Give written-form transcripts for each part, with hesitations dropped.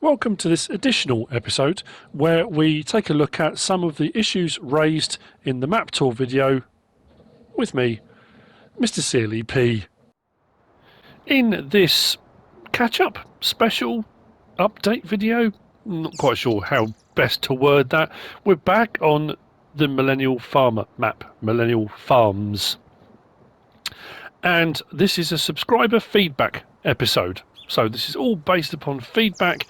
Welcome to this additional episode where we take a look at some of the issues raised in the map tour video with me, MrSealyp. In this catch-up special update video, not quite sure how best to word that, we're back on the Millennial Farmer Map, Millennial Farms. And this is a subscriber feedback episode. So this is all based upon feedback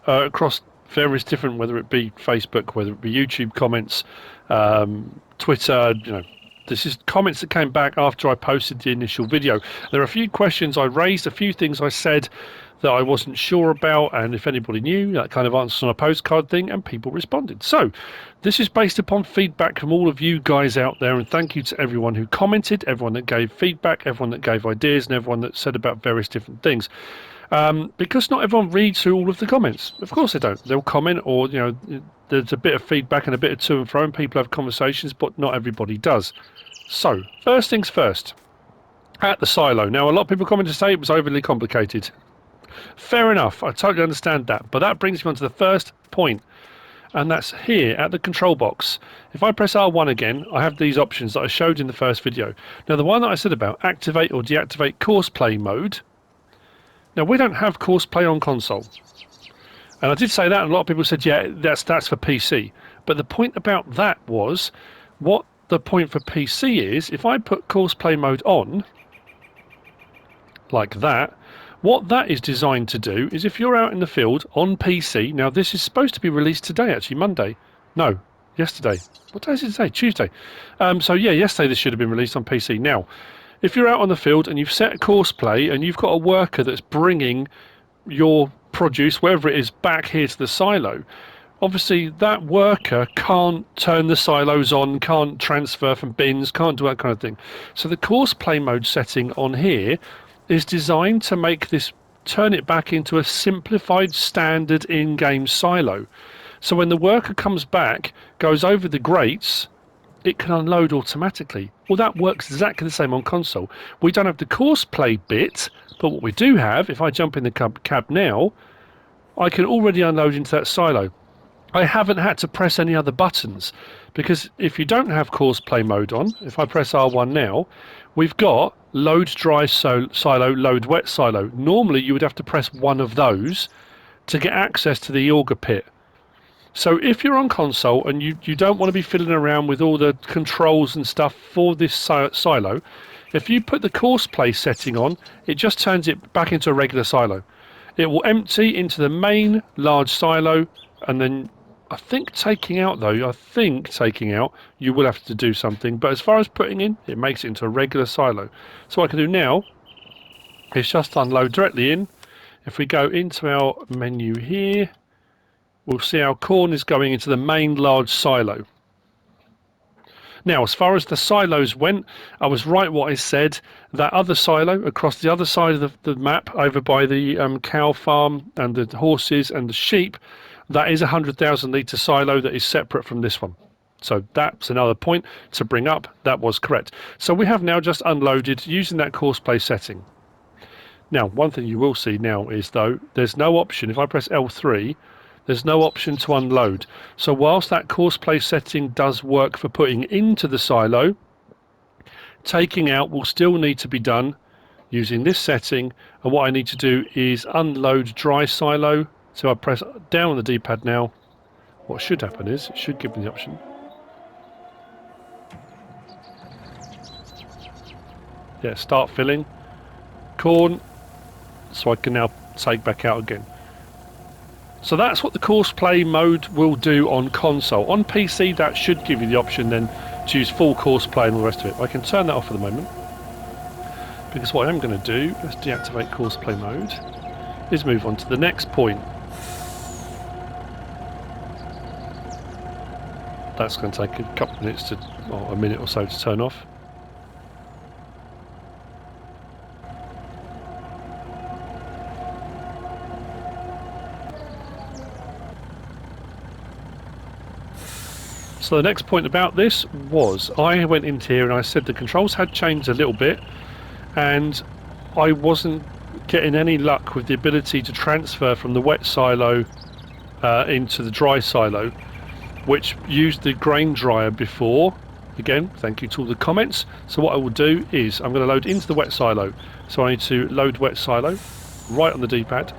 across various different, whether it be Facebook, whether it be YouTube comments, Twitter, this is comments that came back after I posted the initial video. There are a few questions I raised, a few things I said that I wasn't sure about, and if anybody knew, that kind of answer on a postcard thing, and people responded. So this is based upon feedback from all of you guys out there, and thank you to everyone who commented, everyone that gave feedback, everyone that gave ideas, and everyone that said about various different things. Because not everyone reads through all of the comments. Of course they don't. They'll comment, or there's a bit of feedback and a bit of to and fro, and people have conversations, but not everybody does. So first things first, at the silo. Now a lot of people commented to say it was overly complicated. Fair enough, I totally understand that, but that brings me on to the first point, and that's here at the control box. If I press R1 again, I have these options that I showed in the first video. Now the one that I said about activate or deactivate course play mode. Now we don't have course play on console, and I did say that, and a lot of people said, yeah, that's for PC. But the point about that was, what the point for PC is, if I put course play mode on, like that, what that is designed to do is, if you're out in the field on PC, now this is supposed to be released today, actually, Monday. No, yesterday. What day is it today? Tuesday. So yeah, yesterday this should have been released on PC. Now, if you're out on the field and you've set a course play and you've got a worker that's bringing your produce, wherever it is, back here to the silo, obviously that worker can't turn the silos on, can't transfer from bins, can't do that kind of thing. So the course play mode setting on here is designed to make this, turn it back into a simplified standard in-game silo. So when the worker comes back, goes over the grates, it can unload automatically. Well, that works exactly the same on console. We don't have the course play bit, but what we do have, if I jump in the cab now, I can already unload into that silo. I haven't had to press any other buttons, because if you don't have course play mode on, if I press R1 now, we've got load dry silo, load wet silo. Normally you would have to press one of those to get access to the auger pit. So if you're on console and you don't want to be fiddling around with all the controls and stuff for this silo, if you put the course play setting on, it just turns it back into a regular silo. It will empty into the main large silo, and then I think taking out, you will have to do something. But as far as putting in, it makes it into a regular silo. So what I can do now is just unload directly in. If we go into our menu here, we'll see our corn is going into the main large silo. Now, as far as the silos went, I was right what I said. That other silo across the other side of the map, over by the cow farm and the horses and the sheep, that is a 100,000 litre silo that is separate from this one. So that's another point to bring up. That was correct. So we have now just unloaded using that course play setting. Now, one thing you will see now is, though, there's no option. If I press L3, there's no option to unload. So whilst that course play setting does work for putting into the silo, taking out will still need to be done using this setting. And what I need to do is unload dry silo. So I press down on the D-pad now. What should happen is, it should give me the option. Yeah, start filling. Corn. So I can now take back out again. So that's what the course play mode will do on console. On PC, that should give you the option then to use full course play and all the rest of it. I can turn that off for the moment, because what I'm going to do, let's deactivate course play mode, is move on to the next point. That's going to take a couple of minutes or a minute or so to turn off. So the next point about this was, I went into here and I said the controls had changed a little bit, and I wasn't getting any luck with the ability to transfer from the wet silo into the dry silo, which used the grain dryer before. Again, thank you to all the comments. So what I will do is I'm going to load into the wet silo. So I need to load wet silo right on the D-pad.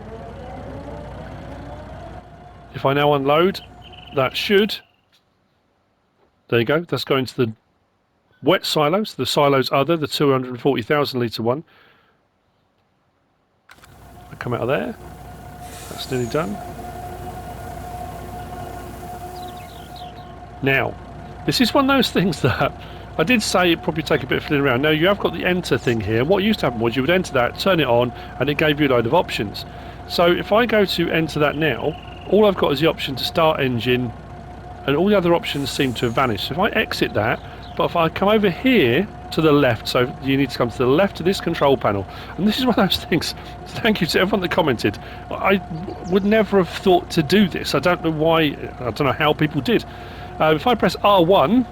If I now unload, that should, there you go, that's going to the wet silos, the silos other, the 240,000 litre one. I come out of there, that's nearly done. Now, this is one of those things that I did say it'd probably take a bit of fiddling around. Now you have got the enter thing here. What used to happen was you would enter that, turn it on, and it gave you a load of options. So if I go to enter that now, all I've got is the option to start engine, and all the other options seem to have vanished. So if I exit that, but if I come over here to the left, so you need to come to the left of this control panel, and this is one of those things, thank you to everyone that commented. I would never have thought to do this. I don't know why, I don't know how people did. If I press R1,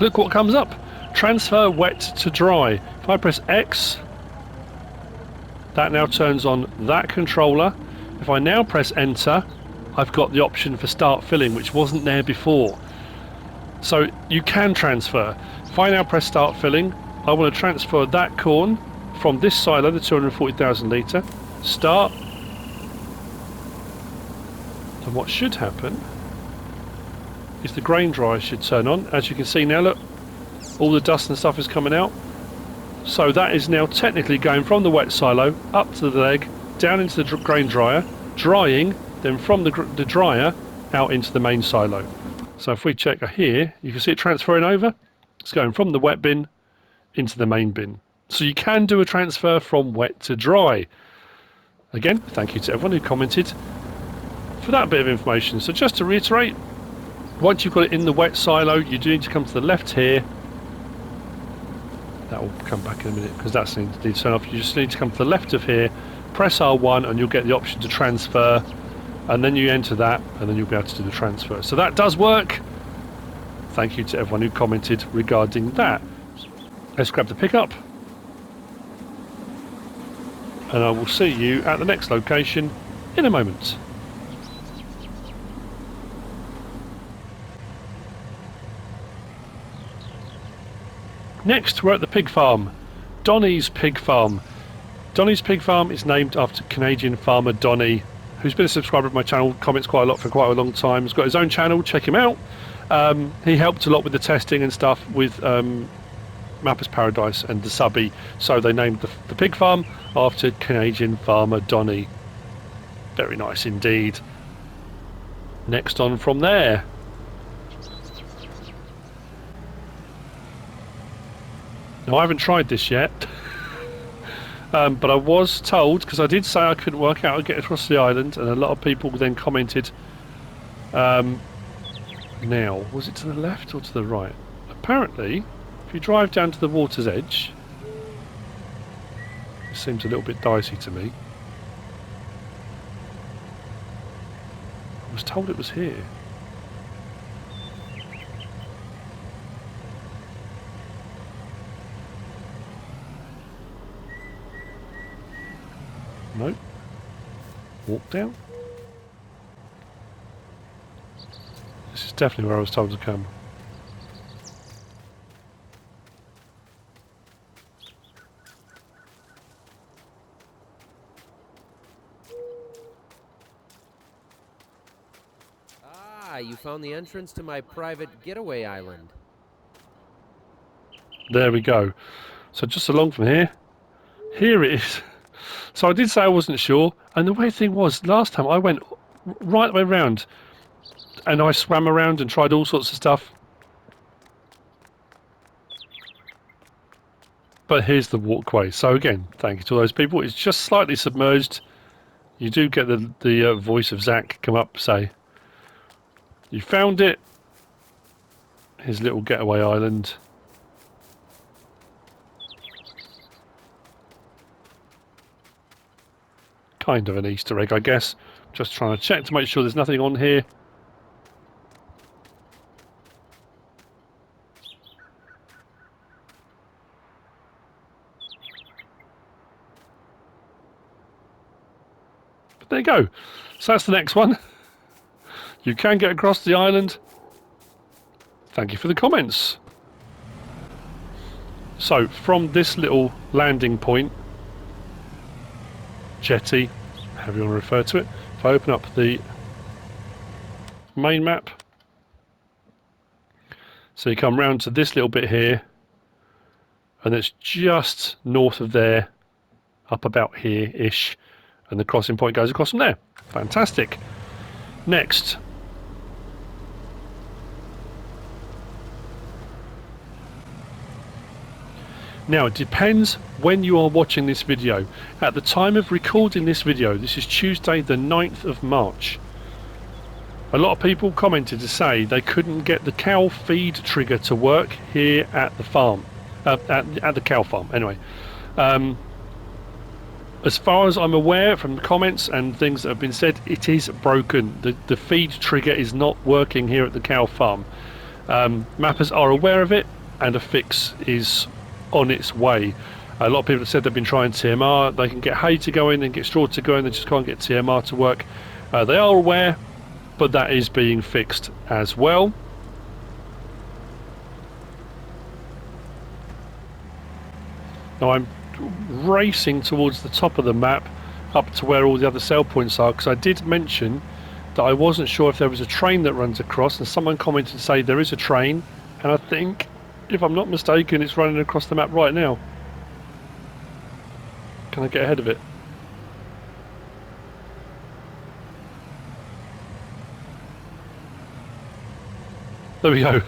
look what comes up. Transfer wet to dry. If I press X, that now turns on that controller. If I now press enter, I've got the option for start filling, which wasn't there before. So you can transfer. If I now press start filling, I want to transfer that corn from this silo, the 240,000 litre, start. And what should happen is the grain dryer should turn on. As you can see now, look, all the dust and stuff is coming out. So that is now technically going from the wet silo up to the leg, down into the grain dryer, drying, then from the dryer out into the main silo. So if we check here, you can see it transferring over. It's going from the wet bin into the main bin. So you can do a transfer from wet to dry. Again, thank you to everyone who commented for that bit of information. So just to reiterate, once you've got it in the wet silo, you do need to come to the left here. That will come back in a minute because that's needs to turn off. You just need to come to the left of here, press R1, and you'll get the option to transfer. And then you enter that, and then you'll be able to do the transfer. So that does work. Thank you to everyone who commented regarding that. Let's grab the pickup. And I will see you at the next location in a moment. Next, we're at the pig farm. Donny's Pig Farm. Donny's Pig Farm is named after Canadian farmer Donny, who's been a subscriber of my channel, comments quite a lot for quite a long time. He's got his own channel, check him out. He helped a lot with the testing and stuff with Mapper's Paradise and the subbie, so they named the pig farm after Canadian farmer Donny. Very nice indeed. Next on from there. Now I haven't tried this yet, but I was told, because I did say I couldn't work out how to get across the island, and a lot of people then commented. Now, was it to the left or to the right? Apparently, if you drive down to the water's edge, it seems a little bit dicey to me. I was told it was here. Nope. Walk down. This is definitely where I was told to come. Ah, you found the entrance to my private getaway island. There we go. So just along from here. Here it is. So I did say I wasn't sure, and the weird thing was, last time I went right the way around, and I swam around and tried all sorts of stuff. But here's the walkway. So again, thank you to all those people. It's just slightly submerged. You do get the voice of Zach come up, say, you found it. His little getaway island. Kind of an Easter egg, I guess. Just trying to check to make sure there's nothing on here. But there you go. So that's the next one. You can get across the island. Thank you for the comments. So, from this little landing point, jetty, however you want to refer to it, if I open up the main map, so you come round to this little bit here, and it's just north of there, up about here-ish, and the crossing point goes across from there. Fantastic. Next. Now, it depends when you are watching this video. At the time of recording this video, this is Tuesday the 9th of March. A lot of people commented to say they couldn't get the cow feed trigger to work here at the farm. At the cow farm, anyway. As far as I'm aware from the comments and things that have been said, it is broken. The feed trigger is not working here at the cow farm. Mappers are aware of it, and a fix is on its way. A lot of people have said they've been trying TMR. They can get hay to go in and get straw to go in, they just can't get TMR to work. They are aware, but that is being fixed as well. Now I'm racing towards the top of the map, up to where all the other sell points are, because I did mention that I wasn't sure if there was a train that runs across, and someone commented to say there is a train, and I think, if I'm not mistaken, it's running across the map right now. Can I get ahead of it? There we go.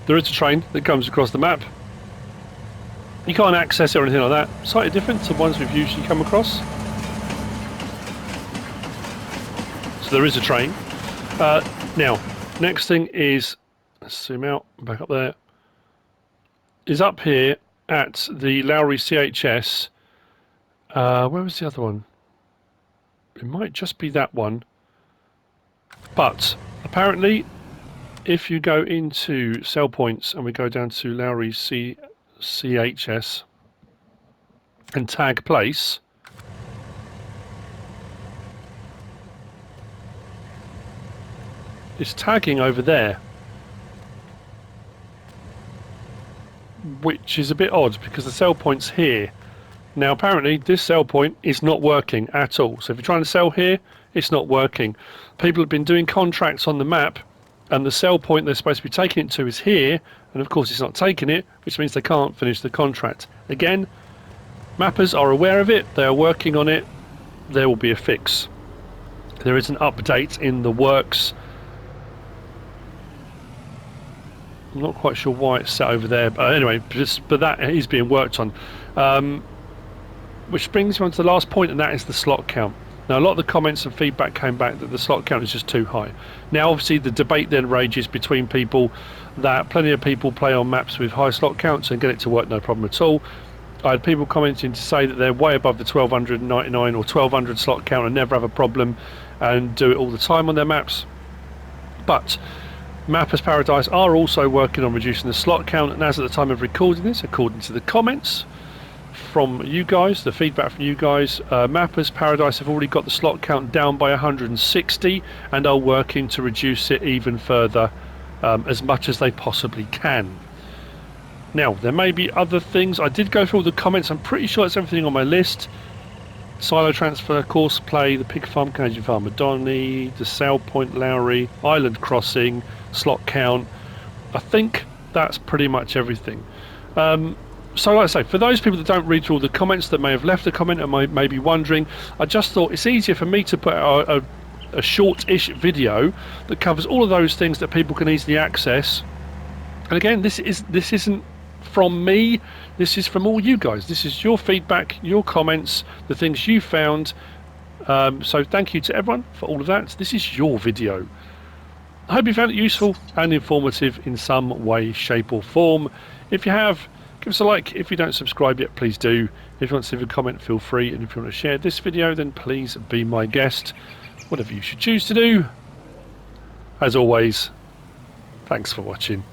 There is a train that comes across the map. You can't access it or anything like that. Slightly different to ones we've usually come across. So there is a train. Now, next thing is, let's zoom out, back up there, is up here at the Lowry CHS. Where was the other one? It might just be that one. But apparently, if you go into sell points and we go down to Lowry CHS and tag place, it's tagging over there, which is a bit odd because the sell point's here. Now apparently this sell point is not working at all, so if you're trying to sell here, it's not working. People have been doing contracts on the map and the sell point they're supposed to be taking it to is here, and of course it's not taking it, which means they can't finish the contract. Again, mappers are aware of it, they are working on it, there will be a fix. There is an update in the works. I'm not quite sure why it's set over there, but anyway, but that is being worked on. Which brings me on to the last point, and that is the slot count. Now, a lot of the comments and feedback came back that the slot count is just too high. Now, obviously, the debate then rages between people that plenty of people play on maps with high slot counts and get it to work no problem at all. I had people commenting to say that they're way above the 1299 or 1200 slot count and never have a problem and do it all the time on their maps. But Mappers Paradise are also working on reducing the slot count, and as at the time of recording this, according to the comments from you guys, the feedback from you guys, Mappers Paradise have already got the slot count down by 160 and are working to reduce it even further, as much as they possibly can. Now, there may be other things. I did go through all the comments. I'm pretty sure it's everything on my list. Silo transfer, course play, the pig farm, Canadian farmer Donny, the sale point Lowry, island crossing, slot count. I think that's pretty much everything. So like I say, for those people that don't read through all the comments, that may have left a comment and may be wondering, I just thought it's easier for me to put out a short-ish video that covers all of those things that people can easily access. And again, this isn't from me, this is from all you guys. This is your feedback, your comments, the things you found. So thank you to everyone for all of that. This is your video. I hope you found it useful and informative in some way, shape or form. If you have, give us a like. If you don't subscribe yet, please do. If you want to leave a comment, feel free. And if you want to share this video, then please be my guest. Whatever you should choose to do. As always, thanks for watching.